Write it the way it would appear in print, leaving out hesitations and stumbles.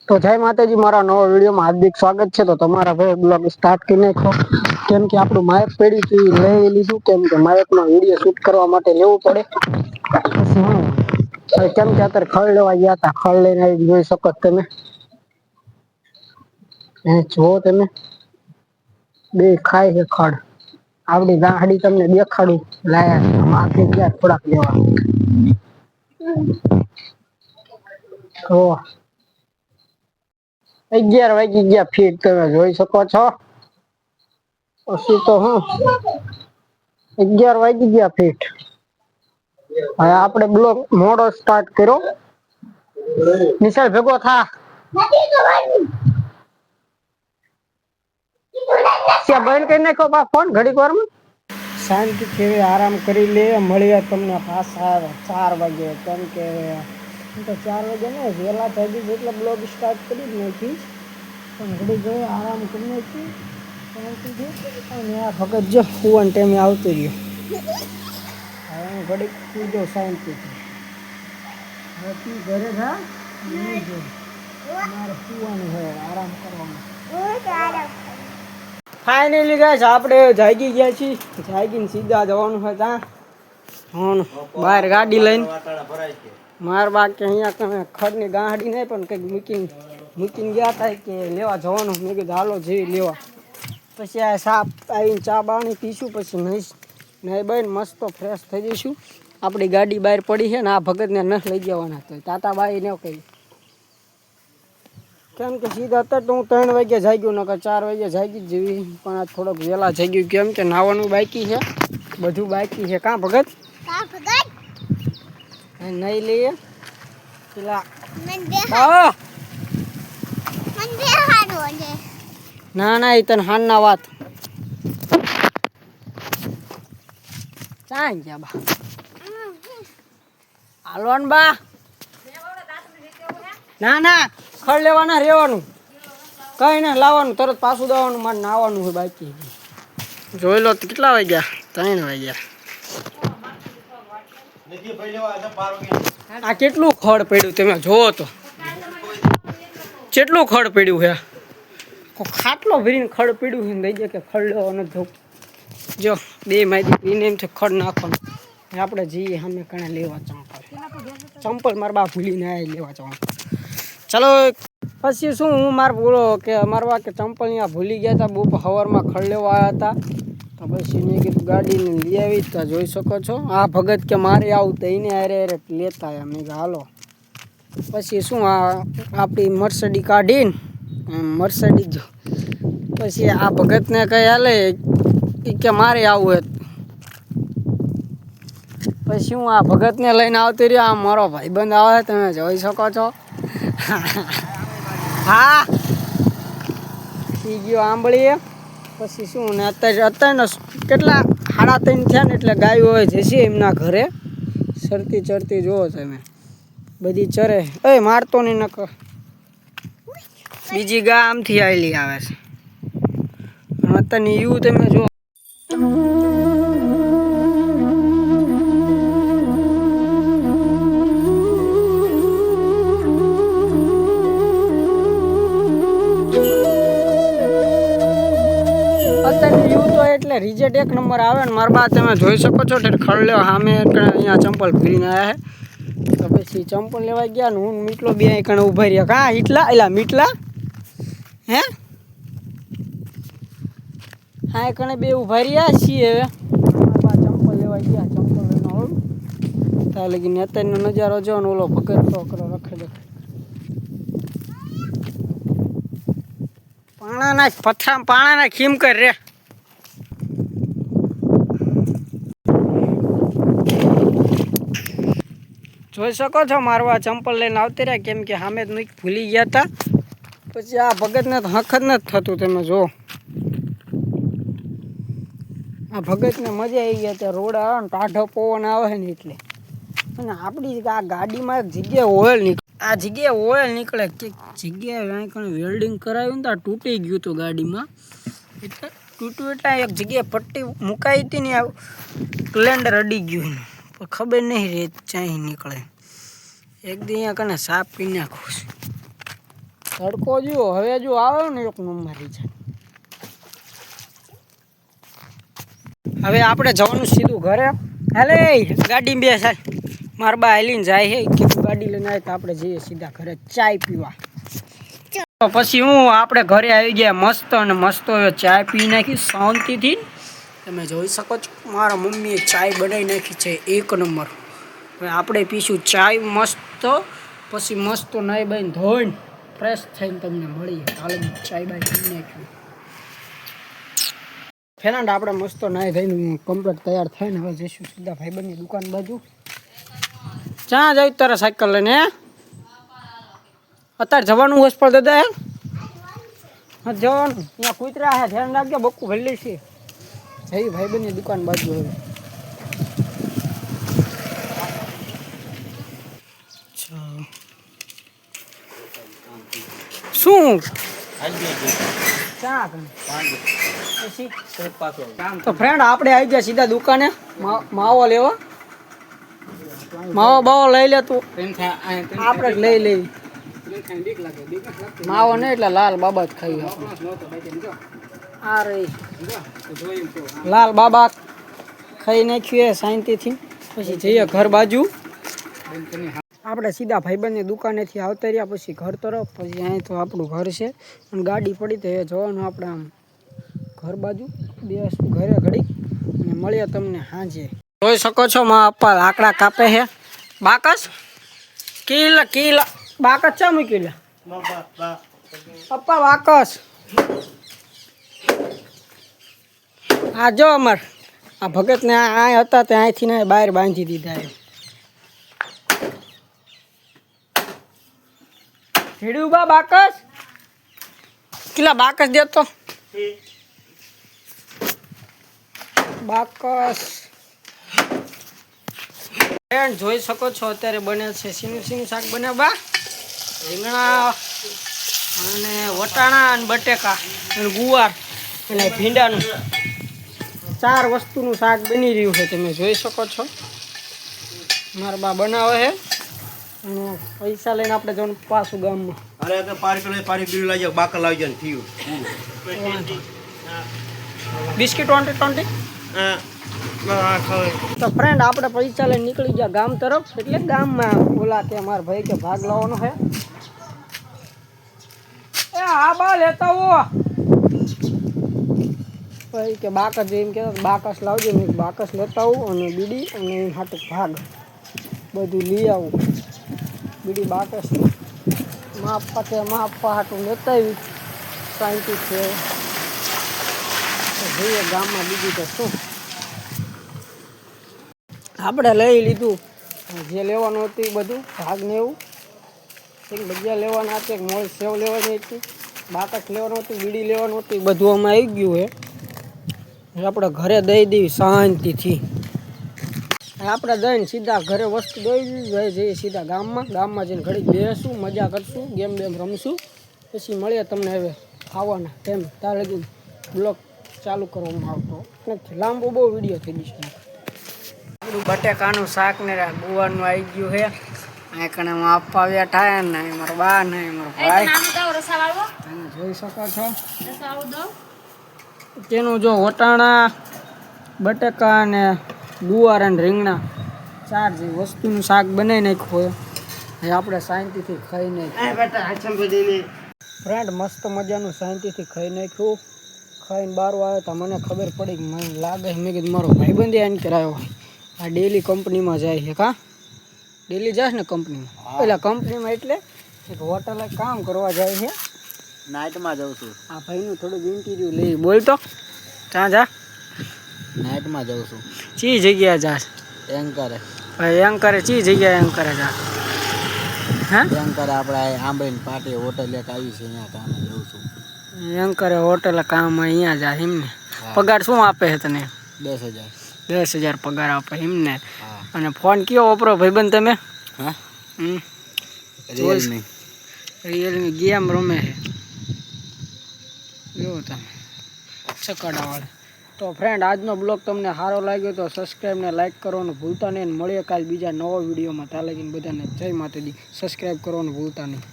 તો જય માતાજી, મારા નવા વિડીયોમાં હાર્દિક સ્વાગત છે। તો તમારા ભાઈ બ્લોગ સ્ટાર્ટ કરી નાખો, કેમ કે આપણું માઇક પડી હતું લઈ લીધું, કેમ કે માઇકમાં વિડીયો શૂટ કરવા માટે લેવું પડે। કેમ કે અત્યારે ખળ લેવા ગયા હતા, ખળ લઈને આવી જોઈ શકો તમે। જો તમે બે ખાય છે ખડ, આવડી ગાંહડી તમને દેખાડું લાયા માથે ગયા થોડાક લેવા તો 11 વાગી ગયા ફીટ તમે જોઈ શકો છો। પછી તો હું 11 વાગી ગયા ફીટ। હવે આપણે બ્લોગ મોડો સ્ટાર્ટ કર્યો। નિશાલ ભેગો થા, ત્યાં બંધ કરી નાખો બા ફોન ઘડીક વારમાં। શાંતિથી આરામ કરી લે, મળીએ તમને પાછા 4 વાગે, કેમ કે તો 4 વાગે ને વહેલા થઈ એટલે બ્લોગ સ્ટાર્ટ કરી જ નાખી, પણ ઘડી ગયો આરામ કરી નાખી શાંતિથી। અને આ ભગત જો કુવાન ટાઈમે આવતું રહ્યું, હવે હું ઘડીક પૂજો શાંતિથી। હવે તું ઘરે જા, મારે કુવાનું હોય આરામ કરવાનું। ફાઇનલી ગાઈસ આપણે જાગી ગયા છીએ, જાગીને સીધા જવાનું હોય ત્યાં હું બહાર ગાડી લઈને માર બાકી અહીંયા તમે ખડની ગાંહડી નહીં પણ કંઈક મૂકીને ગયા હતા કે લેવા જવાનું। મેં કીધું હાલો જઈ લેવા, પછી આ સાપ આવીને ચા બાણી પીશું, પછી નહીં બહેન મસ્ત ફ્રેશ થઈ જઈશું। આપણી ગાડી બહાર પડી છે ને આ ભગતને ન લઈ જવાના તો તાતાબાઈ ન કહી, કેમ કે સીધા અત્યારે તો હું 3 વાગે જાગ્યો, નકર 4 વાગે જાગી જ જેવી, પણ આ થોડોક વહેલા જાગ્યું, કેમ કે નાવાનું બાકી છે, બધું બાકી છે। કાં ભગત નહીં લઈએ પેલા ના ના એ તને હાન ના વાત ચાં ગયા બા હાલવાન બા, ના ના ખડ લેવાના રહેવાનું, કઈ ને લાવવાનું તરત પાછું દેવાનું, મારે નાવાનું હોય બાકી। જોઈ લો કેટલા વાગ્યા, 3 વાગ્યા। આ કેટલું ખડ પડ્યું તમે જોવો તો, કેટલું ખડ પડ્યું છે, ખાટલો ભરીને ખડ પડ્યું છે, દઈ જાય કે ખડ લેવા નથી જવું। જો બે માહિતી એને એમ છે ખડ નાખવાનું, આપણે જઈએ સામે કણે લેવા ચંપલ મારા બા ભૂલીને આવી લેવા જવાનું। ચાલો પછી શું હું મારે બોલો કે મારવા કે ચંપલ અહીંયા ભૂલી ગયા હતા, બહુ સવારમાં ખડ લેવા આવ્યા હતા, તો પછી મેં કીધું ગાડીને લઈ આવી તો જોઈ શકો છો। આ ભગત કે મારે આવું તો એને હારે લેતા આવ્યા, મેં કીધું હાલો। પછી શું આ આપણી મર્સડી કાઢીને મર્સડી જો પછી આ ભગતને કંઈ હાલે કે મારે આવું હોય, પછી હું આ ભગતને લઈને આવતી રહ્યો, આ મારો ભાઈબંધ આવે તમે જોઈ શકો છો। હા થઈ ગયો આંબળીએ, પછી શું ને અત્યારના કેટલા 3:30 થયા ને એટલે ગાયો હોય જશે એમના ઘરે ચરતી જુઓ તમે, બધી ચરે, એ મારતો નહીં નકર બીજી ગા આમથી આવેલી આવે છે। અત્યારની યુ તમે જુઓ, અત્યારની યુ તો એટલે રિઝલ્ટ 1 નંબર આવે ને। મારા બા તમે જોઈ શકો છો ખડ લેવા સામે અહીંયા ચંપલ ભરીને આવ્યા છે, તો પછી ચંપલ લેવા ગયા ને હું મીટલો બે કણે ઉભા રહ્યા। કાં હીટલા એલા મીટલા હે હા કણે બે ઉભા રહ્યા છીએ। હવે મારા બા ચંપલ લેવા ગયા, ચંપલ લઈને આવું ત્યાં લગીને અત્યારનો નજારો જો ને ઓલો ભગત તો કરો રખે પાણા નાખ પથ્થા પાણા નાખ ખીમ કર રે। જોઈ શકો છો મારવા ચંપલ લઈને આવતી રહ્યા, કેમ કે સામે જ ભૂલી ગયા હતા, પછી આ ભગતને તો હક જ નથી થતું। તમે જો આ ભગતને મજા આવી ગયા, ત્યાં રોડ આવે ને ટાઢો પવન આવે ને એટલે, અને આપણી આ ગાડીમાં એક જગ્યાએ ઓઇલ નીકળે, આ જગ્યાએ ઓઇલ નીકળે કે જગ્યાએ કંઈ વેલ્ડિંગ કરાવ્યું ને તો તૂટી ગયું હતું ગાડીમાં, એટલે તૂટ્યું એટલે એક જગ્યાએ પટ્ટી મુકાઈ હતી ને આ ક્લેન્ડર અડી ગયું, પણ ખબર નહીં રહે ચાઈ નીકળે। એક દી અહીંયા કને સાફ કરી નાખું છે, તો તડકો જો હવે જો આવે ને એક નંબર છે. હવે આપણે જવાનું સીધું ઘરે. હાલે ગાડી બે સાહેબ મારા બા હાલીને જાય છે કે ગાડી લઈને આવે તો આપણે જઈએ સીધા ઘરે ચાય પીવા. તો પછી હું આપણે ઘરે આવી ગયા મસ્ત અને મસ્ત ચાય પી નાખી શાંતિથી. તમે જોઈ શકો છો મારા મમ્મીએ ચાય બનાવી નાખી છે એક નંબર. હવે આપણે પીશું ચાય મસ્ત, પછી મસ્ત નાઈ બાઈને ધોઈને ફ્રેશ થઈને તમને મળીએ. હાલ ચાય બાય પી નાખ્યું. ફેનાન્ડ આપણે મસ્ત નાઈ થઈને કમ્પ્લીટ તૈયાર થઈને હવે જઈશું સીધા ભાઈબંધની દુકાન બાજુ. ક્યાં જાવ તારા સાયકલ લઈને? અત્યારે જવાનું હોસ્પિટલ દાદા? હા જવાનું. ત્યાં કૂતરા છે ધ્યાન રાખજો, બક્કુ ભરી છે. જઈ ભાઈબંધની દુકાન બાજુ હવે. શું તો ફ્રેન્ડ આપણે આવી ગયા સીધા દુકાને માવો લેવા. માવો બાવો લઈ લે તું, આપણે જ લઈ લેવી. માવો નહીં એટલે લાલ બાબા જ ખાઈ. આ રહી લાલ બાબા ખાઈ નાખ્યું શાંતિથી. પછી જઈએ ઘર બાજુ. આપણે સીધા ભાઈબંધની દુકાનેથી આવતા રહ્યા પછી ઘર તરફ. પછી અહીં તો આપણું ઘર છે અને ગાડી પડી તો એ જોવાનું આપણે આમ ઘર બાજુ બેસું ઘરે ઘડી અને મળીએ તમને સાંજે. જોઈ શકો છો માં પપ્પા લાકડા કાપે છે. બાકસ કીલા કીલા બાકસ ચા મૂકી લે પપ્પા બાકસ. આ જો અમાર આ ભગતને આ હતા ત્યાં અહીંથી ને બહાર બાંધી દીધા. હીડુબા બાકસ કેટલા બાકસ દેતો બાકસ. ફ્રેન્ડ જોઈ શકો છો અત્યારે બને છે સીનું શાક બને બા. રીંગણા અને વટાણા અને બટેકા અને ગુવાર અને ભીંડાનું 4 વસ્તુનું શાક બની રહ્યું છે. તમે જોઈ શકો છો મારા બા બનાવે છે. અને પૈસા લઈને આપણે જવાનું પાછું ગામમાં. અરે તો પાણી બીજું લાવજો, બાકર લાવજો ને થયું. બિસ્કિટ 20 તો ફ્રેન્ડ આપણે પૈસા લઈને નીકળી ગયા ગામ તરફ. એટલે ગામમાં બોલા કે મારા ભાઈ કે ભાગ લાવવાનો છે. એ હા બા લેતા હો ભાઈ કે બાકસ એમ કે બાકસ લાવજો. મેં બાકસ લેતા આવું અને બીડી અને હાટે ભાગ બધું લઈ આવું. બીડી બાકસ માપા કે માપા હાટું લેતા આવી શાંતિ છે. જોઈએ ગામમાં બીજું તો શું. આપણે લઈ લીધું જે લેવાનું હતું એ બધું ભાગ ને એવું. એક ભજીયા લેવાના હતા, એક મોળ સેવ લેવાની હતી, બાકસ લેવાનું હતું, બીડી લેવાનું હતું, એ બધું આમાં આવી ગયું છે. આપણે ઘરે દઈ દેવી શાંતિથી. આપણે દઈને સીધા ઘરે વસ્તુ દઈ દીધી જઈએ સીધા ગામમાં જઈને ઘડી બેસું, મજા કરશું, ગેમ બેમ રમશું. પછી મળીએ તમને હવે ખાવાના ટાઈમ. ત્યાં લગી બ્લોગ ચાલુ કરવામાં આવતો નથી, લાંબો બહુ વિડીયો થઈ જશે. આપણું બટેકાનું શાક ને ગુવારનું આવી ગયું છે. અહીં કણે આપવા બેઠા ને મારો બા ને મારો ભાઈ તમે જોઈ શકો છો. તેનું જો વટાણા બટેકા ને ગુવાર અને રીંગણા 4 જે વસ્તુનું શાક બનાવી નાખ્યું હોય એ આપણે શાંતિથી ખાઈ નાખ્યું. ફ્રેન્ડ મસ્ત મજાનું શાંતિથી ખાઈ નાખ્યું. ખાઈને બહાર આવ્યો તો મને ખબર પડી કે મને લાગે મેં કીધું મારો ભાઈબંધ એને કરાયો આ ડેલી કંપનીમાં જાય છે. કા ડેલી જાય ને કંપનીમાં? પેલા કંપનીમાં એટલે એક હોટલે કામ કરવા જાય છે. નાઇટમાં જાઉં છું. આ ભાઈનું થોડુંક ઇન્ટરવ્યૂ લઈ બોલ તો. ક્યાં જા? નાઇટમાં જાઉં છું. ચી જગ્યાએ જા? એન્કરે. ભાઈ એન્કરે ચી જગ્યાએ એન્કરે જા? હા એન્કરે આપણે આંબેન પાટી હોટલ એક આવી છે અહીંયા કામ જાઉં છું. એન્કરે હોટલે કામ અહીંયા જા એમને? પગાર શું આપે છે તને? 10,000. 10,000 પગાર આપે એમને? અને ફોન કયો વાપરો ભાઈબંધ તમે? હા રિયલમી ગેમ રમે છે જો તમે ચકડાવાળા. તો ફ્રેન્ડ આજનો બ્લોગ તમને સારો લાગ્યો તો સબસ્ક્રાઈબ ને લાઈક કરવાનું ભૂલતા નહીં. મળીએ કાલ બીજા નવા વિડીયોમાં. ત્યાં લગીને બધાને જય માતાજી. સબસ્ક્રાઈબ કરવાનું ભૂલતા નહીં.